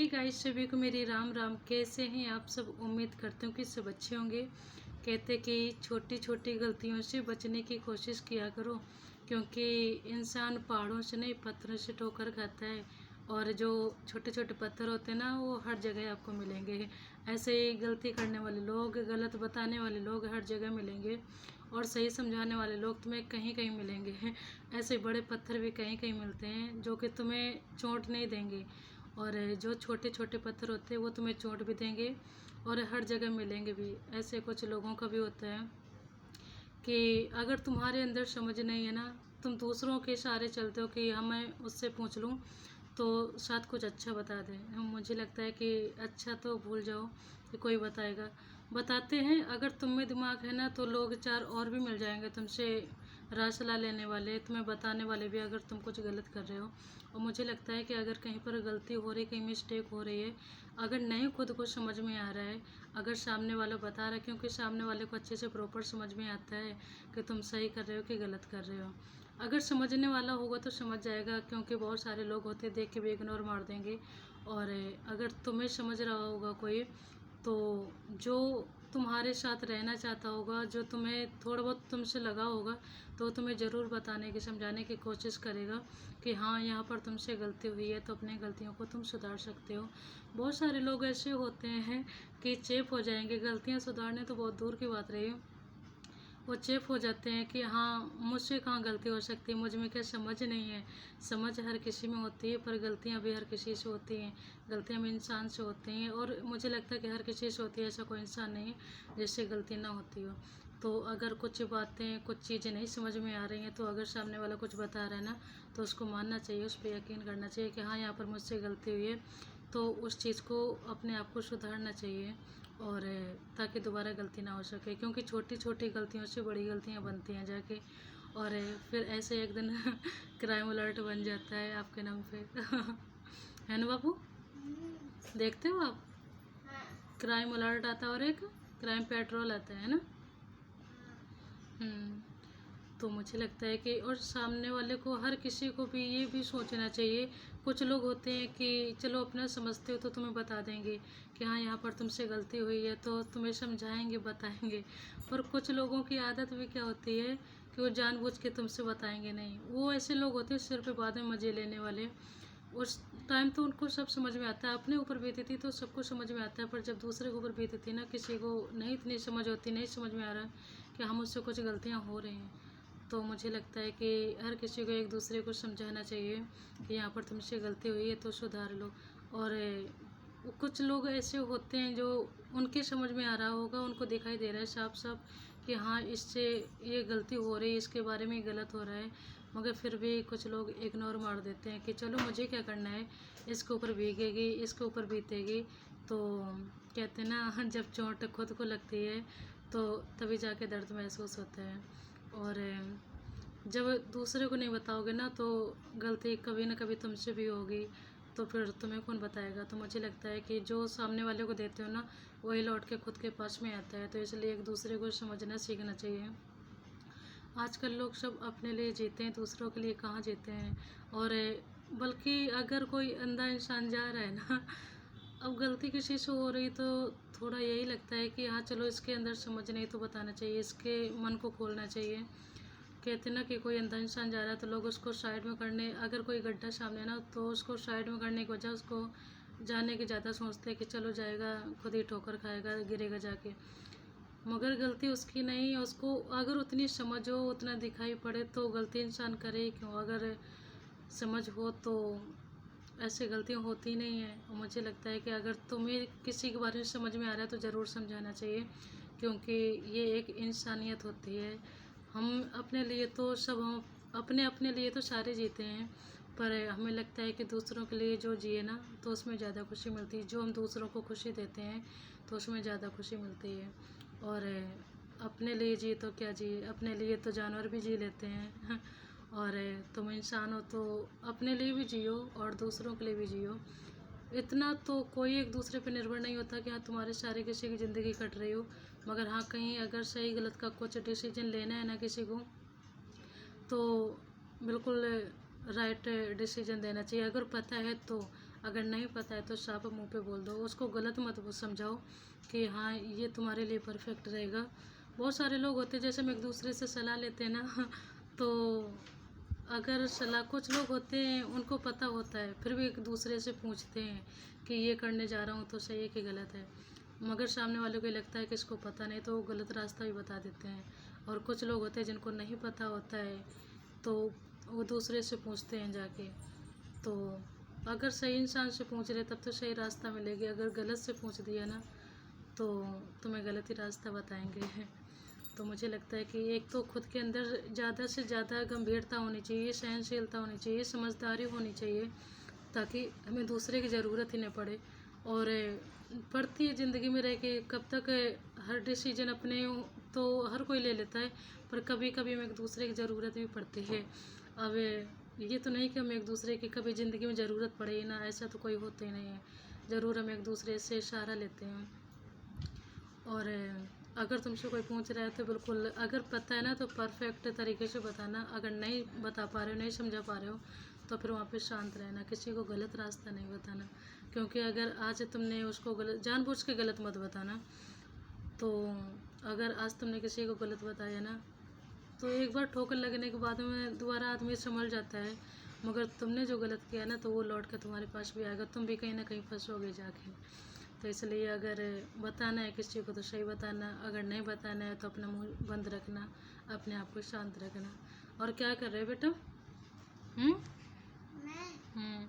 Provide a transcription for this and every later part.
Hey guys, सभी को मेरी राम राम। कैसे हैं आप सब? उम्मीद करते हूँ कि सब अच्छे होंगे। कहते कि छोटी छोटी गलतियों से बचने की कोशिश किया करो, क्योंकि इंसान पहाड़ों से नहीं पत्थरों से ठोकर खाता है। और जो छोटे छोटे पत्थर होते हैं ना, वो हर जगह आपको मिलेंगे। ऐसे ही गलती करने वाले लोग, गलत बताने वाले लोग हर जगह मिलेंगे, और सही समझाने वाले लोग तुम्हें कहीं कहीं मिलेंगे। ऐसे बड़े पत्थर भी कहीं कहीं मिलते हैं जो कि तुम्हें चोट नहीं देंगे, और जो छोटे छोटे पत्थर होते हैं वो तुम्हें चोट भी देंगे और हर जगह मिलेंगे भी। ऐसे कुछ लोगों का भी होता है कि अगर तुम्हारे अंदर समझ नहीं है ना, तुम दूसरों के सहारे चलते हो कि हमें उससे पूछ लूँ तो शायद कुछ अच्छा बता दें। मुझे लगता है कि अच्छा तो भूल जाओ कि कोई बताएगा। बताते हैं, अगर तुम में दिमाग है ना तो लोग चार और भी मिल जाएंगे तुमसे राय सलाह लेने वाले, तुम्हें बताने वाले भी, अगर तुम कुछ गलत कर रहे हो। और मुझे लगता है कि अगर कहीं पर गलती हो रही, कहीं मिस्टेक हो रही है, अगर नहीं खुद को समझ में आ रहा है, अगर सामने वाला बता रहा है, क्योंकि सामने वाले को अच्छे से प्रॉपर समझ में आता है कि तुम सही कर रहे हो कि गलत कर रहे हो। अगर समझने वाला होगा तो समझ जाएगा, क्योंकि बहुत सारे लोग होते देख के भी इग्नोर मार देंगे। और अगर तुम्हें समझ रहा होगा कोई, तो जो तुम्हारे साथ रहना चाहता होगा, जो तुम्हें थोड़ा बहुत तुमसे लगा होगा, तो तुम्हें ज़रूर बताने की, समझाने की कोशिश करेगा कि हाँ, यहाँ पर तुमसे गलती हुई है तो अपनी गलतियों को तुम सुधार सकते हो। बहुत सारे लोग ऐसे होते हैं कि चेप हो जाएंगे, गलतियाँ सुधारने तो बहुत दूर की बात रही। वो चेप हो जाते हैं कि हाँ, मुझसे कहाँ गलती हो सकती है, मुझ में क्या समझ नहीं है। समझ हर किसी में होती है, पर गलतियाँ भी हर किसी से होती हैं। गलतियाँ भी इंसान से होती हैं, और मुझे लगता है कि हर किसी से होती है, ऐसा कोई इंसान नहीं है जिससे गलती ना होती हो। तो अगर कुछ बातें, कुछ चीज़ें नहीं समझ में आ रही हैं, तो अगर सामने वाला कुछ बता रहा है ना, तो उसको मानना चाहिए, उस पर यकीन करना चाहिए कि हाँ, यहाँ पर मुझसे गलती हुई है, तो उस चीज़ को, अपने आप को सुधारना चाहिए, और ताकि दोबारा गलती ना हो सके। क्योंकि छोटी छोटी गलतियों से बड़ी गलतियां बनती हैं जाके, और फिर ऐसे एक दिन क्राइम अलर्ट बन जाता है आपके नाम पे। है ना बाबू? देखते हो आप? क्राइम अलर्ट आता है और एक क्राइम पेट्रोल आता है ना। तो मुझे लगता है कि, और सामने वाले को, हर किसी को भी ये भी सोचना चाहिए। कुछ लोग होते हैं कि चलो अपना समझते हो तो तुम्हें बता देंगे कि हाँ, यहाँ पर तुमसे गलती हुई है, तो तुम्हें समझाएंगे, बताएंगे। पर कुछ लोगों की आदत भी क्या होती है कि वो जानबूझ के तुमसे बताएंगे नहीं। वो ऐसे लोग होते हैं सिर पे बाद में मज़े लेने वाले। उस टाइम तो उनको सब समझ में आता है, अपने ऊपर बीती थी तो सबको समझ में आता है, पर जब दूसरे के ऊपर बीती थी ना, किसी को नहीं इतनी समझ होती, नहीं समझ में आ रहा कि हम उससे कुछ गलतियाँ हो रही हैं। तो मुझे लगता है कि हर किसी को एक दूसरे को समझाना चाहिए कि यहाँ पर तुमसे गलती हुई है तो सुधार लो। और कुछ लोग ऐसे होते हैं जो, उनके समझ में आ रहा होगा, उनको दिखाई दे रहा है साफ साफ कि हाँ, इससे ये गलती हो रही है, इसके बारे में गलत हो रहा है, मगर फिर भी कुछ लोग इग्नोर मार देते हैं कि चलो मुझे क्या करना है, इसके ऊपर भीगेगी, इसके ऊपर बीतेगी। तो कहते हैं ना, जब चोट खुद को लगती है तो तभी जाके दर्द महसूस होता है। और जब दूसरे को नहीं बताओगे ना, तो गलती कभी ना कभी तुमसे भी होगी, तो फिर तुम्हें कौन बताएगा। तो मुझे लगता है कि जो सामने वाले को देते हो ना, वही लौट के खुद के पास में आता है। तो इसलिए एक दूसरे को समझना सीखना चाहिए। आजकल लोग सब अपने लिए जीते हैं, दूसरों के लिए कहाँ जीते हैं। और बल्कि अगर कोई अंधा इंसान जा रहा है ना, अब गलती किसी से हो रही तो थोड़ा यही लगता है कि हाँ, चलो इसके अंदर समझ नहीं तो बताना चाहिए, इसके मन को खोलना चाहिए। कहते ना कि कोई अंधा इंसान जा रहा है तो लोग उसको साइड में करने, अगर कोई गड्ढा सामने ना, तो उसको साइड में करने की वजह उसको जाने की ज़्यादा सोचते हैं कि चलो जाएगा, खुद ही ठोकर खाएगा, गिरेगा जाके। मगर गलती उसकी नहीं है, उसको अगर उतनी समझ हो, उतना दिखाई पड़े, तो गलती इंसान करे ही क्यों। अगर समझ हो तो ऐसे गलतियाँ होती नहीं है। और मुझे लगता है कि अगर तुम्हें किसी के बारे में समझ में आ रहा है तो ज़रूर समझाना चाहिए, क्योंकि ये एक इंसानियत होती है। हम अपने लिए तो सब, हम अपने अपने लिए तो सारे जीते हैं, पर हमें लगता है कि दूसरों के लिए जो जिए ना, तो उसमें ज़्यादा खुशी मिलती है। जो हम दूसरों को खुशी देते हैं तो उसमें ज़्यादा खुशी मिलती है। और अपने लिए जिए तो क्या जिए, अपने लिए तो जानवर भी जी लेते हैं। और तुम इंसान हो तो अपने लिए भी जियो और दूसरों के लिए भी जियो। इतना तो कोई एक दूसरे पे निर्भर नहीं होता कि हाँ, तुम्हारे सारे किसी की ज़िंदगी कट रही हो, मगर हाँ, कहीं अगर सही गलत का कुछ डिसीजन लेना है ना किसी को, तो बिल्कुल राइट डिसीजन देना चाहिए, अगर पता है तो। अगर नहीं पता है तो साफ मुंह पे बोल दो, उसको गलत मत वो समझाओ कि हाँ ये तुम्हारे लिए परफेक्ट रहेगा। बहुत सारे लोग होते हैं जैसे हम एक दूसरे से सलाह लेते हैं ना तो अगर सलाह, कुछ लोग होते हैं उनको पता होता है फिर भी एक दूसरे से पूछते हैं कि ये करने जा रहा हूँ तो सही है कि गलत है, मगर सामने वालों को लगता है कि इसको पता नहीं तो वो गलत रास्ता भी बता देते हैं। और कुछ लोग होते हैं जिनको नहीं पता होता है तो वो दूसरे से पूछते हैं जाके। तो अगर सही इंसान से पूछ रहे तब तो सही रास्ता मिलेगी, अगर गलत से पूछ दिया ना तो तुम्हें गलत ही रास्ता बताएंगे तो मुझे लगता है कि एक तो खुद के अंदर ज़्यादा से ज़्यादा गंभीरता होनी चाहिए, सहनशीलता होनी चाहिए, समझदारी होनी चाहिए, ताकि हमें दूसरे की ज़रूरत ही न पड़े। और पड़ती है ज़िंदगी में रह के, कब तक हर डिसीजन अपने तो हर कोई ले लेता है, पर कभी कभी हमें एक दूसरे की ज़रूरत भी पड़ती है। अब ये तो नहीं कि हमें एक दूसरे की कभी ज़िंदगी में ज़रूरत पड़े ही ना, ऐसा तो कोई होता ही नहीं है, ज़रूर हम एक दूसरे से सहारा लेते हैं। और अगर तुमसे कोई पूछ रहा है तो बिल्कुल, अगर पता है ना तो परफेक्ट तरीके से बताना, अगर नहीं बता पा रहे हो, नहीं समझा पा रहे हो तो फिर वहाँ पे शांत रहना, किसी को गलत रास्ता नहीं बताना। क्योंकि अगर आज तुमने उसको गलत, जानबूझ के गलत मत बताना, तो अगर आज तुमने किसी को गलत बताया ना तो एक बार ठोकर लगने के बाद में दोबारा आदमी संभल जाता है, मगर तुमने जो गलत किया ना तो वो लौट कर तुम्हारे पास भी आएगा, तुम भी कहीं ना कहीं फंसोगे जाके। तो इसलिए अगर बताना है किसी को तो सही बताना, अगर नहीं बताना है तो अपना मुंह बंद रखना, अपने आप को शांत रखना। और क्या कर रहे हो बेटा? मैं हम्म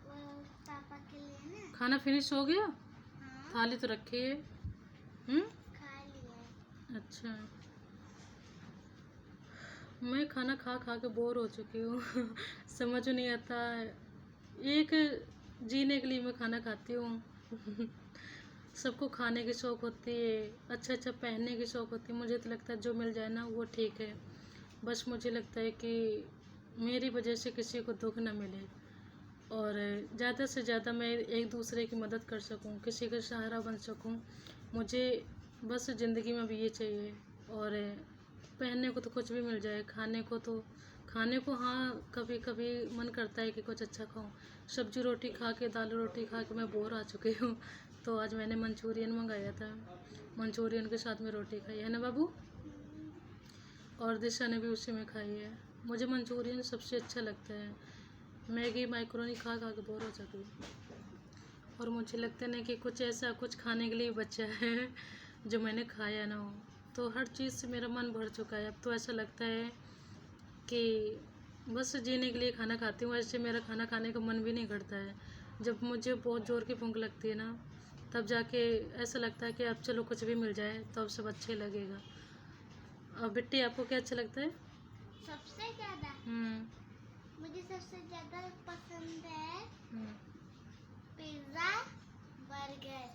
वो पापा के लिए ना खाना फिनिश हो गया? हाँ थाली तो रखी है। खा लिया। अच्छा, मैं खाना खा खा के बोर हो चुकी हूँ समझ नहीं आता, एक जीने के लिए मैं खाना खाती हूँ सबको खाने की शौक होती है, अच्छा अच्छा पहनने की शौक होती है, मुझे तो लगता है जो मिल जाए ना वो ठीक है। बस मुझे लगता है कि मेरी वजह से किसी को दुख ना मिले, और ज़्यादा से ज़्यादा मैं एक दूसरे की मदद कर सकूं, किसी का सहारा बन सकूं, मुझे बस ज़िंदगी में भी ये चाहिए। और पहनने को तो कुछ भी मिल जाए, खाने को हाँ कभी कभी मन करता है कि कुछ अच्छा खाऊं। सब्जी रोटी खा के, दाल रोटी खा के मैं बोर आ चुकी हूँ तो आज मैंने मंचूरियन मंगाया था, मंचूरियन के साथ में रोटी खाई है ना बाबू, और दिशा ने भी उसी में खाई है। मुझे मंचूरियन सबसे अच्छा लगता है, मैगी मैक्रोनी खा खा के बोर हो जाती हूँ। और मुझे लगता नहीं कि कुछ ऐसा कुछ खाने के लिए बचा है जो मैंने खाया ना हो, तो हर चीज़ से मेरा मन भर चुका है। अब तो ऐसा लगता है कि बस जीने के लिए खाना खाती हूँ, ऐसे मेरा खाना खाने का मन भी नहीं करता है। जब मुझे बहुत ज़ोर की भूख लगती है ना तब जाके ऐसा लगता है कि अब चलो कुछ भी मिल जाए तो अब सब अच्छे लगेगा। अब बिट्टी आपको क्या अच्छा लगता है? सबसे ज्यादा मुझे सबसे ज्यादा पसंद है पिज्जा, बर्गर।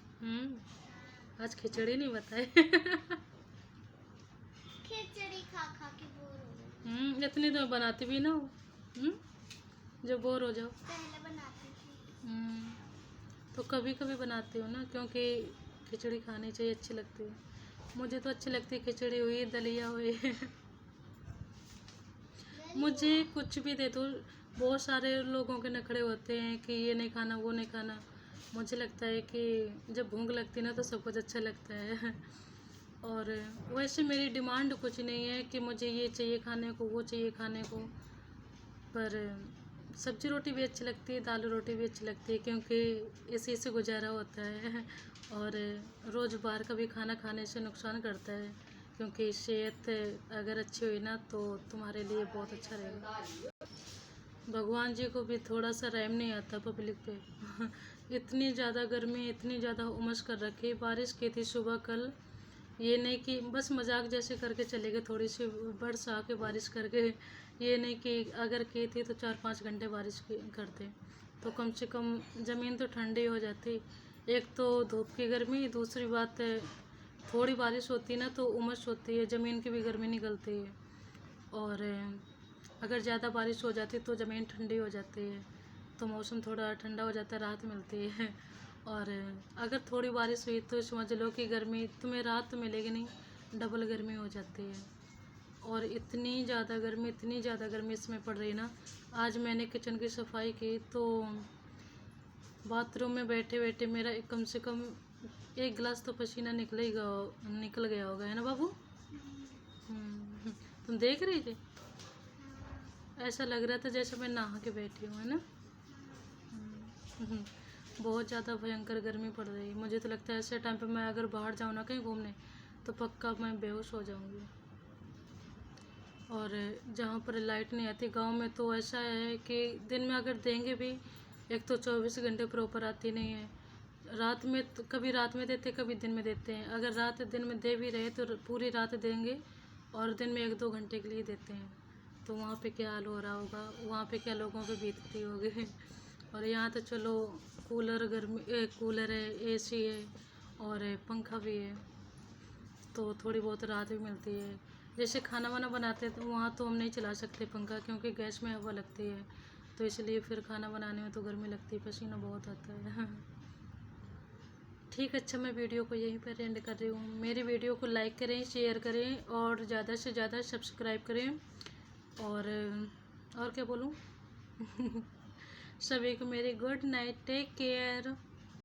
आज खिचड़ी नहीं बताए खिचड़ी खा खा के बोर हो गई। इतनी तो बनाती भी ना हो जो बोर हो जाओ। पहले बनाती थी। तो कभी कभी बनाती हो ना, क्योंकि खिचड़ी खानी चाहिए, अच्छी लगती है। मुझे तो अच्छी लगती है खिचड़ी हुई, दलिया हुई मुझे कुछ भी दे दो। बहुत सारे लोगों के नखरे होते हैं कि ये नहीं खाना वो नहीं खाना, मुझे लगता है कि जब भूख लगती है ना तो सब कुछ अच्छा लगता है और वैसे मेरी डिमांड कुछ नहीं है कि मुझे ये चाहिए खाने को वो चाहिए खाने को, पर सब्जी रोटी भी अच्छी लगती है, दाल रोटी भी अच्छी लगती है, क्योंकि इसी से गुजारा होता है और रोज़ बाहर का भी खाना खाने से नुकसान करता है, क्योंकि सेहत अगर अच्छी हुई ना तो तुम्हारे लिए बहुत अच्छा रहेगा। भगवान जी को भी थोड़ा सा रहम नहीं आता पब्लिक पे इतनी ज़्यादा गर्मी, इतनी ज़्यादा उमस कर रखी है। बारिश की थी सुबह कल, ये नहीं कि बस मजाक जैसे करके चले गए, थोड़ी सी बरसा के बारिश करके, ये नहीं कि अगर की थी तो 4-5 घंटे बारिश करते तो कम से कम ज़मीन तो ठंडी हो जाती। एक तो धूप की गर्मी, दूसरी बात है थोड़ी बारिश होती ना तो उमस होती है, ज़मीन की भी गर्मी निकलती है, और अगर ज़्यादा बारिश हो जाती तो ज़मीन ठंडी हो जाती है तो मौसम थोड़ा ठंडा हो जाता है, राहत मिलती है। और अगर थोड़ी बारिश हुई तो समझ लो कि गर्मी तुम्हें राहत तो मिलेगी नहीं, डबल गर्मी हो जाती है। और इतनी ज़्यादा गर्मी इसमें पड़ रही ना। आज मैंने किचन की सफाई की तो बाथरूम में बैठे बैठे मेरा कम से कम 1 गिलास तो पसीना निकल गया होगा, है ना बाबू? तुम देख रही थी? ऐसा लग रहा था जैसे मैं नहा के बैठी हूँ, है ना? बहुत ज़्यादा भयंकर गर्मी पड़ रही है। मुझे तो लगता है ऐसे टाइम पे मैं अगर बाहर जाऊँ ना कहीं घूमने तो पक्का मैं बेहोश हो जाऊँगी। और जहाँ पर लाइट नहीं आती गांव में तो ऐसा है कि दिन में अगर देंगे भी, एक तो 24 घंटे प्रॉपर आती नहीं है। रात में तो कभी रात में देते, कभी दिन में देते हैं। अगर रात दिन में दे भी रहे तो पूरी रात देंगे और दिन में 1-2 घंटे के लिए देते हैं। तो वहाँ पे क्या हाल हो रहा होगा, वहाँ पे क्या लोगों पे बीतती होगी। और यहाँ तो चलो कूलर है, एसी है और पंखा भी है, तो थोड़ी बहुत राहत भी मिलती है। जैसे खाना वाना बनाते हैं तो वहाँ तो हम नहीं चला सकते पंखा, क्योंकि गैस में हवा लगती है, तो इसलिए फिर खाना बनाने में तो गर्मी लगती है, पसीना बहुत आता है। ठीक, अच्छा मैं वीडियो को यहीं पर एंड कर रही हूँ। मेरी वीडियो को लाइक करें, शेयर करें और ज़्यादा से ज़्यादा सब्सक्राइब करें। और क्या बोलूँ? सभी को मेरी गुड नाइट, टेक केयर।